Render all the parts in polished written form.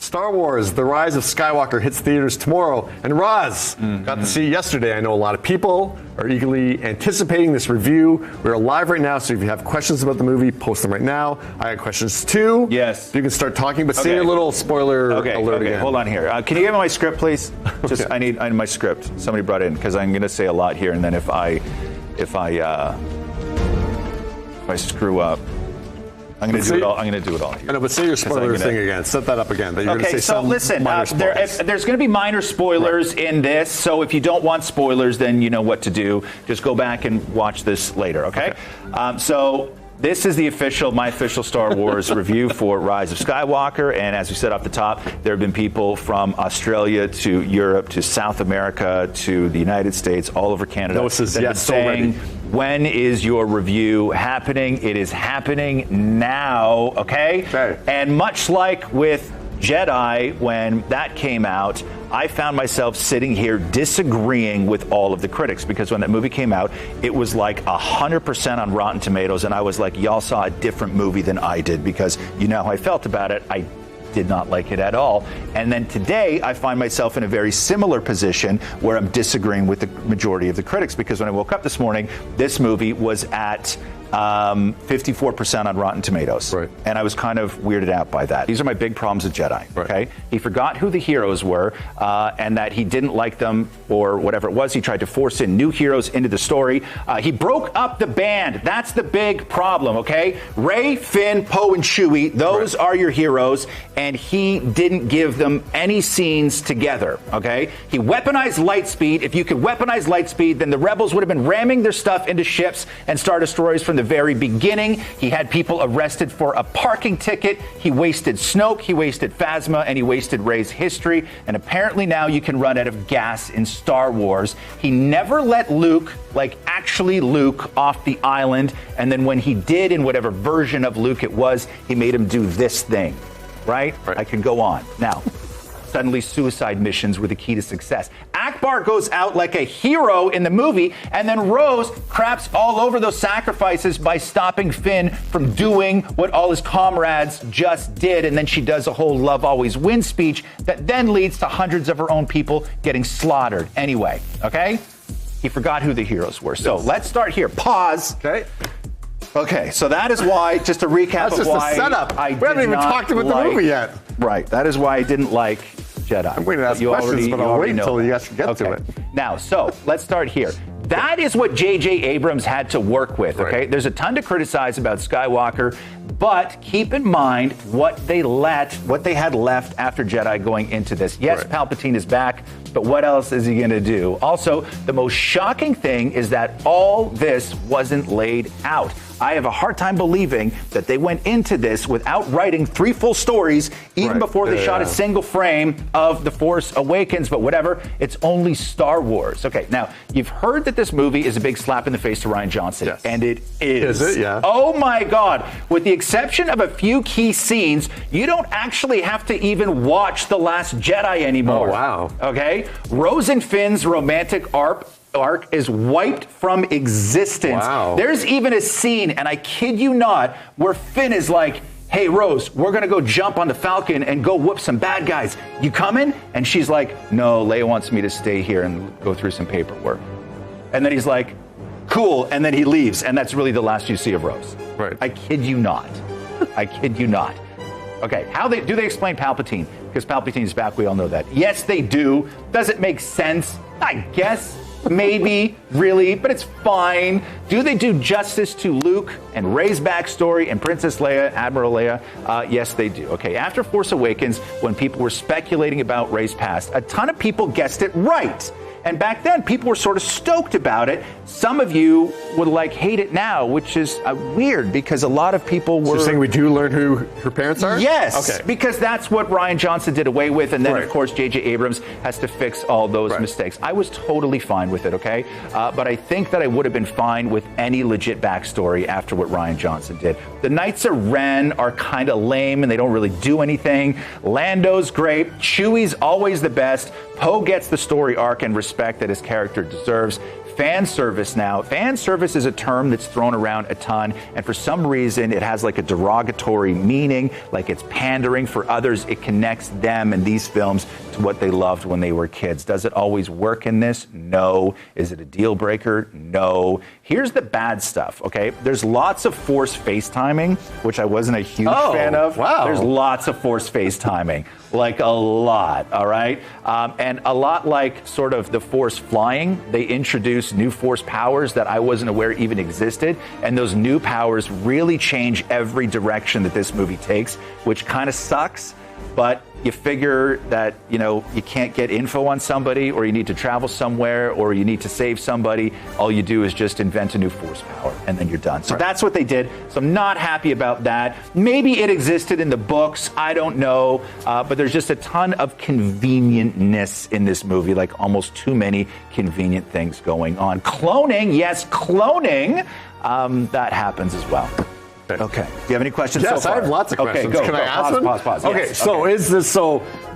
Star Wars, The Rise of Skywalker hits theaters tomorrow. And Roz, got to see it yesterday. I know a lot of people are eagerly anticipating this review. We're live right now, so if you have questions about the movie, post them right now. I got questions too. Yes. You can start talking, but say your little spoiler alert again. Hold on here. Can you give me my script, please? Just I need my script. Somebody brought it in because I'm going to say a lot here, and then if I screw up, I'm going to do it all. I'm going to do it all here. I know, but say your spoiler thing again. Set that up again. That you're going to say some listen. minor spoilers. There's going to be minor spoilers in this. So if you don't want spoilers, then you know what to do. Just go back and watch this later. Okay. So this is my official Star Wars review for Rise of Skywalker. And as we said off the top, there have been people from Australia to Europe to South America to the United States, all over Canada. No, that have been saying, when is your review happening? It is happening now, okay? And much like with Jedi, when that came out, I found myself sitting here disagreeing with all of the critics because when that movie came out, it was like 100% on Rotten Tomatoes, and I was like, y'all saw a different movie than I did because you know how I felt about it. I did not like it at all. And then today, I find myself in a very similar position where I'm disagreeing with the majority of the critics because when I woke up this morning, this movie was at 54% on Rotten Tomatoes. Right. And I was kind of weirded out by that. These are my big problems with Jedi. Okay. He forgot who the heroes were and that he didn't like them or whatever it was. He tried to force in new heroes into the story. He broke up the band. That's the big problem. Okay. Rey, Finn, Poe, and Chewie, those are your heroes. And he didn't give them any scenes together. Okay. He weaponized lightspeed. If you could weaponize lightspeed, then the rebels would have been ramming their stuff into ships and Star Destroyers from the very beginning. He had people arrested for a parking ticket. He wasted Snoke, he wasted Phasma, and he wasted Rey's history. And apparently now you can run out of gas in Star Wars. He never let Luke, actually Luke, off the island. And then when he did, in whatever version of Luke it was, he made him do this thing. Right? I could go on. Now, suddenly suicide missions were the key to success. Akbar goes out like a hero in the movie, and then Rose craps all over those sacrifices by stopping Finn from doing what all his comrades just did, and then she does a whole love always wins speech that then leads to hundreds of her own people getting slaughtered. Anyway, okay? He forgot who the heroes were. So let's start here. Pause. Okay, so that is why, just to recap That's of just why a setup. We haven't even talked about the movie yet. Right, that is why I didn't like Jedi. I'm waiting to ask questions, but I'll wait until you guys get to it. Now, so let's start here. That is what J.J. Abrams had to work with, okay? There's a ton to criticize about Skywalker, but keep in mind what they had left after Jedi going into this. Yes, Palpatine is back, but what else is he going to do? Also, the most shocking thing is that all this wasn't laid out. I have a hard time believing that they went into this without writing 3 full stories, even before they shot a single frame of The Force Awakens, but whatever, it's only Star Wars. Okay, now, you've heard that this movie is a big slap in the face to Rian Johnson, and it is. Is it? Yeah. Oh my God. With the exception of a few key scenes, you don't actually have to even watch The Last Jedi anymore. Oh, wow. Okay? Rose and Finn's romantic arc is wiped from existence. Wow. There's even a scene, and I kid you not, where Finn is like, hey, Rose, we're going to go jump on the Falcon and go whoop some bad guys. You coming? And she's like, no, Leia wants me to stay here and go through some paperwork. And then he's like, cool. And then he leaves. And that's really the last you see of Rose. Right. I kid you not. I kid you not. Okay, do they explain Palpatine? Because Palpatine is back, we all know that. Yes, they do. Does it make sense? I guess. Maybe, really, but it's fine. Do they do justice to Luke and Rey's backstory and Princess Leia, Admiral Leia? Yes, they do. Okay, after Force Awakens, when people were speculating about Rey's past, a ton of people guessed it right. And back then, people were sort of stoked about it. Some of you would hate it now, which is weird because a lot of people were... So you're saying we do learn who her parents are? Yes, okay. Because that's what Rian Johnson did away with. And then, of course, J.J. Abrams has to fix all those mistakes. I was totally fine with it, okay? But I think that I would have been fine with any legit backstory after what Rian Johnson did. The Knights of Ren are kind of lame and they don't really do anything. Lando's great. Chewie's always the best. Poe gets the story arc and respect that his character deserves. fan service now. Fan service is a term that's thrown around a ton, and for some reason it has like a derogatory meaning, like it's pandering. For others, it connects them and these films to what they loved when they were kids. Does it always work in this? No. Is it a deal breaker? No. Here's the bad stuff, okay? There's lots of forced FaceTiming, which I wasn't a huge fan of. Wow. There's lots of forced FaceTiming, like a lot, all right? And a lot like sort of the forced flying, they introduced new force powers that I wasn't aware even existed, and those new powers really change every direction that this movie takes, which kind of sucks. But you figure that, you know, you can't get info on somebody, or you need to travel somewhere, or you need to save somebody. All you do is just invent a new force power, and then you're done. So that's what they did. So I'm not happy about that. Maybe it existed in the books. I don't know. But there's just a ton of convenientness in this movie, like almost too many convenient things going on. Cloning, yes, cloning. That happens as well. Okay. Do you have any questions? Yes, so far? I have lots of questions. Okay, go. Can I ask them? Pause. Okay, Yes. so is this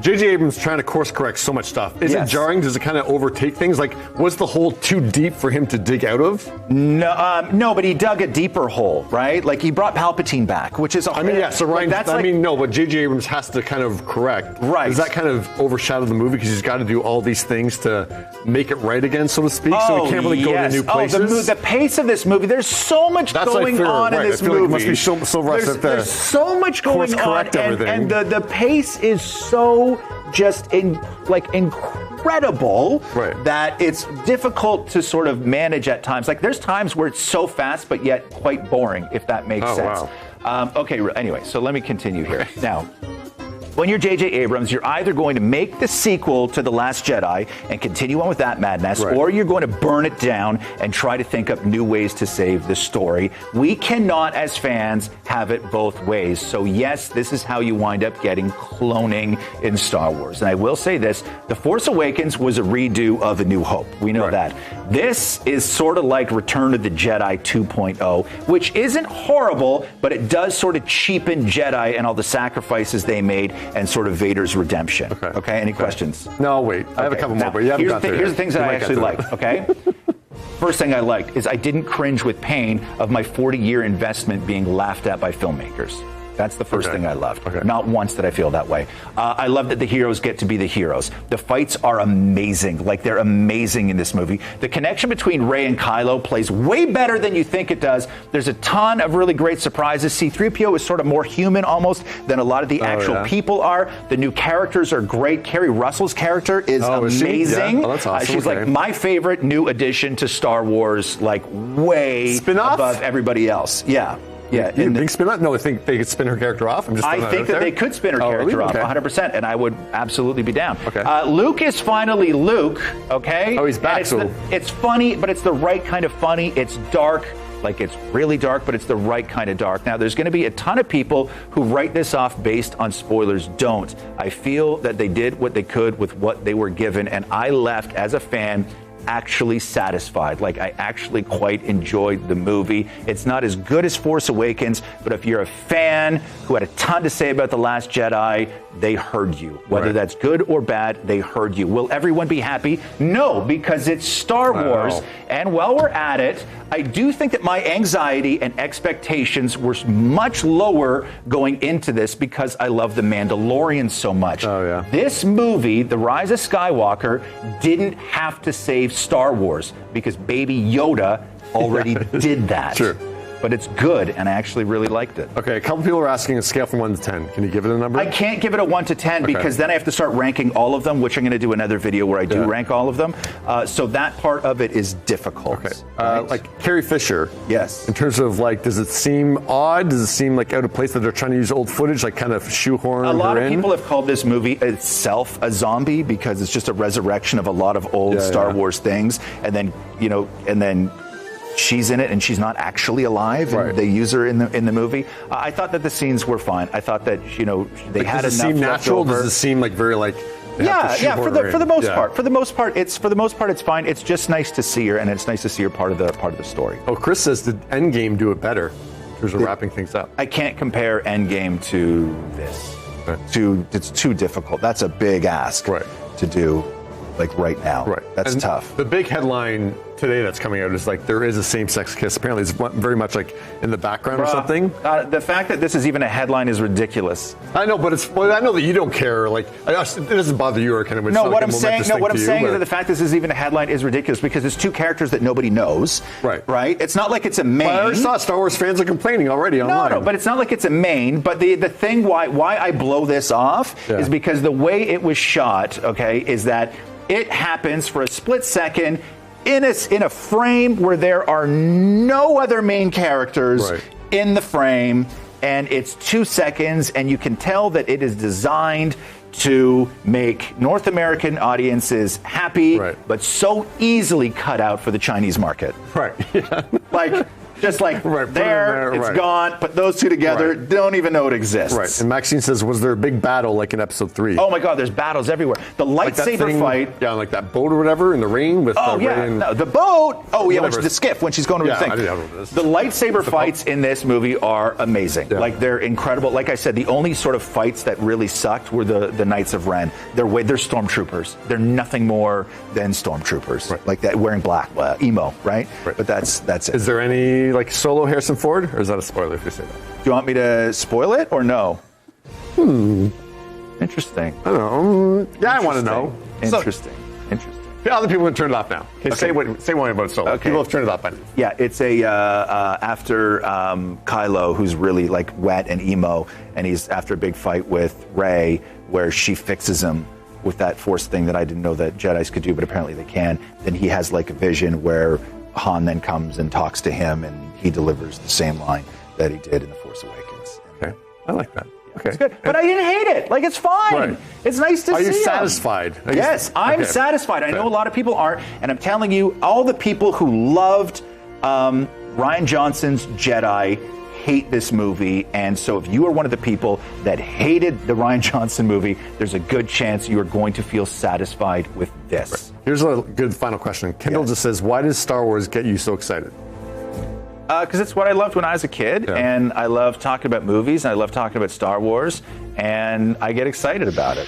J.J. Abrams trying to course correct so much stuff? Is it jarring? Does it kind of overtake things? Like, was the hole too deep for him to dig out of? No, but he dug a deeper hole, right? Like he brought Palpatine back, which is. So Ryan. But J.J. Abrams has to kind of correct. Right. Does that kind of overshadow the movie because he's got to do all these things to make it right again, so to speak? So he can't really go to new places. The pace of this movie. There's so much going on in this movie. Like it must be so rushed. There's so much going on, and the pace is so just incredible that it's difficult to sort of manage at times. Like there's times where it's so fast, but yet quite boring, if that makes sense. Wow. Anyway, so let me continue here. Now, when you're J.J. Abrams, you're either going to make the sequel to The Last Jedi and continue on with that madness, or you're going to burn it down and try to think up new ways to save the story. We cannot, as fans, have it both ways. So yes, this is how you wind up getting cloning in Star Wars. And I will say this, The Force Awakens was a redo of A New Hope. We know that. This is sort of like Return of the Jedi 2.0, which isn't horrible, but it does sort of cheapen Jedi and all the sacrifices they made and sort of Vader's redemption. Okay? Any questions? No, wait. I have a couple more, but you haven't got there. Here's the things that I actually liked, okay? First thing I liked is I didn't cringe with pain of my 40-year investment being laughed at by filmmakers. That's the first thing I loved. Not once did I feel that way. I love that the heroes get to be the heroes. The fights are amazing. Like, they're amazing in this movie. The connection between Rey and Kylo plays way better than you think it does. There's a ton of really great surprises. C-3PO is sort of more human almost than a lot of the actual people are. The new characters are great. Kerry Russell's character is amazing. That's awesome. She's like my favorite new addition to Star Wars, like way above everybody else. Yeah. Yeah, you think spin off? No, I think they could spin her character off. I think that they could spin her character off 100%, and I would absolutely be down. Luke is finally Luke, okay? Oh, he's back. It's funny, but it's the right kind of funny. It's dark. Like, it's really dark, but it's the right kind of dark. Now, there's going to be a ton of people who write this off based on spoilers. Don't. I feel that they did what they could with what they were given, and I left as a fan actually satisfied. Like, I actually quite enjoyed the movie. It's not as good as Force Awakens, but if you're a fan who had a ton to say about The Last Jedi, they heard you. Whether that's good or bad, they heard you. Will everyone be happy? No, because it's Star Wars. And while we're at it, I do think that my anxiety and expectations were much lower going into this because I love The Mandalorian so much. This movie, The Rise of Skywalker, didn't have to save Star Wars because Baby Yoda already did that. But it's good, and I actually really liked it. Okay, a couple people are asking a scale from 1 to 10. Can you give it a number? I can't give it a 1 to 10 because then I have to start ranking all of them, which I'm going to do another video where I do rank all of them. So that part of it is difficult. Like Carrie Fisher. Yes. In terms of, like, does it seem odd? Does it seem like out of place that they're trying to use old footage, like kind of shoehorn A lot her of in? people have called this movie itself a zombie because it's just a resurrection of a lot of old Star Wars things, and then she's in it and she's not actually alive. And they use her in the movie. I thought that the scenes were fine. I thought that they had enough. Does it seem natural? Does it seem like very like? For the most part. For the most part, it's fine. It's just nice to see her, and it's nice to see her part of the story. Oh, Chris says, did Endgame do it better in terms of wrapping things up? I can't compare Endgame to this. It's too difficult. That's a big ask to do. Like right now. That's tough. The big headline today that's coming out is like there is a same-sex kiss. Apparently, it's very much like in the background or something. The fact that this is even a headline is ridiculous. I know, but I know that you don't care. Like, it doesn't bother you or kind of. No, what I'm saying is that the fact this is even a headline is ridiculous because it's two characters that nobody knows. Right. Right. It's not like it's a main. But I already saw Star Wars fans are complaining already online. No, but it's not like it's a main. But the thing why I blow this off is because the way it was shot, okay, is that it happens for a split second in a frame where there are no other main characters in the frame, and it's 2 seconds, and you can tell that it is designed to make North American audiences happy, but so easily cut out for the Chinese market. Right. Yeah. Like. Just like there, it's gone. Put those two together. Don't even know it exists. Right. And Maxine says, was there a big battle like in episode 3? Oh my God, there's battles everywhere. The lightsaber fight. Yeah, like that boat or whatever in the rain with. The boat. Oh yeah, the skiff when she's going to the thing. The lightsaber fights in this movie are amazing. Yeah. Like they're incredible. Like I said, the only sort of fights that really sucked were the Knights of Ren. They're stormtroopers. They're nothing more than stormtroopers. Right. Like that, wearing black, emo, right? But that's it. Is there any like solo Harrison Ford, or is that a spoiler if you say that? Do you want me to spoil it or no? Interesting. I don't know. Yeah, I want to know. Interesting. The other people can turn it off now. Okay. Say one about solo. Okay. People have turned it off by now. Yeah, it's after Kylo, who's really like wet and emo, and he's after a big fight with Rey, where she fixes him with that Force thing that I didn't know that Jedis could do, but apparently they can. Then he has like a vision where Han then comes and talks to him, and he delivers the same line that he did in The Force Awakens. Okay, I like that. Okay, it's good. But I didn't hate it. Like, it's fine. Right. It's nice to see. Are you satisfied? Yes, I'm satisfied. I know a lot of people aren't, and I'm telling you, all the people who loved Rian Johnson's Jedi hate this movie, and so if you are one of the people that hated the Rian Johnson movie, there's a good chance you are going to feel satisfied with this. Right. Here's a good final question. Kendall just says, why does Star Wars get you so excited? Because it's what I loved when I was a kid, and I love talking about movies, and I love talking about Star Wars, and I get excited about it.